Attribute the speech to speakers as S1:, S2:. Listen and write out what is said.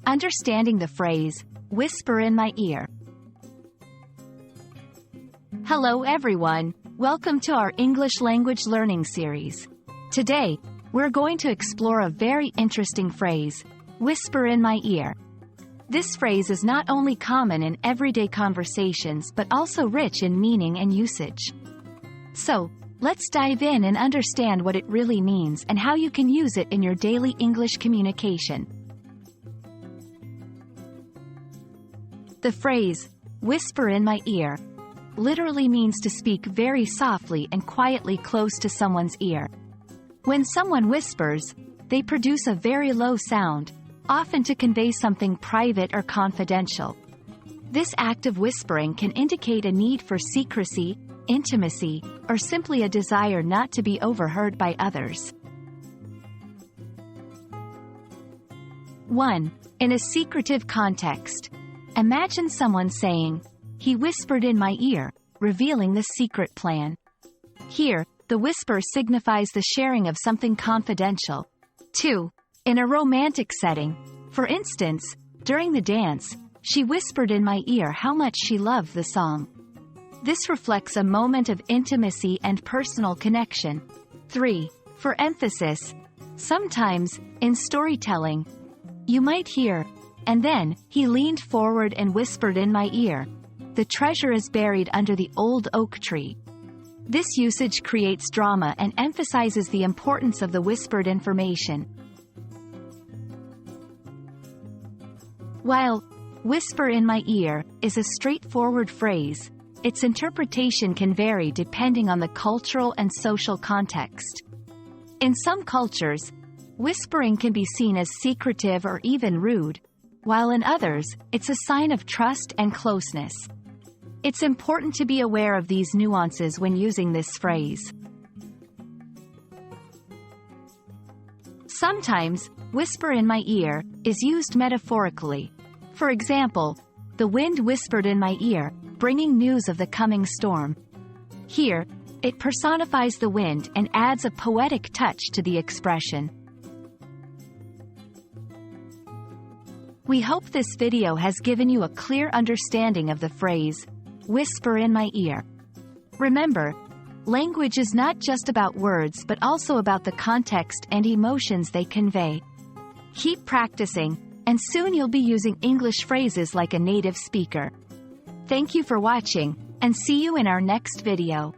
S1: Understanding the phrase, whisper in my ear. Hello everyone, welcome to our English language learning series. Today, we're going to explore a very interesting phrase, whisper in my ear. This phrase is not only common in everyday conversations but also rich in meaning and usage. So, let's dive in and understand what it really means and how you can use it in your daily English communication. The phrase, whisper in my ear, literally means to speak very softly and quietly close to someone's ear. When someone whispers, they produce a very low sound, often to convey something private or confidential. This act of whispering can indicate a need for secrecy, intimacy, or simply a desire not to be overheard by others. 1. In a secretive context. Imagine someone saying, "He whispered in my ear," revealing the secret plan. Here, the whisper signifies the sharing of something confidential. 2. In a romantic setting. For instance, during the dance, she whispered in my ear how much she loved the song. This reflects a moment of intimacy and personal connection. 3. For emphasis. Sometimes, in storytelling, you might hear, "And then, he leaned forward and whispered in my ear, 'The treasure is buried under the old oak tree.'" This usage creates drama and emphasizes the importance of the whispered information. While "whisper in my ear" is a straightforward phrase, its interpretation can vary depending on the cultural and social context. In some cultures, whispering can be seen as secretive or even rude, while in others, it's a sign of trust and closeness. It's important to be aware of these nuances when using this phrase. Sometimes, whisper in my ear is used metaphorically. For example, the wind whispered in my ear, bringing news of the coming storm. Here, it personifies the wind and adds a poetic touch to the expression. We hope this video has given you a clear understanding of the phrase, whisper in my ear. Remember, language is not just about words but also about the context and emotions they convey. Keep practicing, and soon you'll be using English phrases like a native speaker. Thank you for watching, and see you in our next video.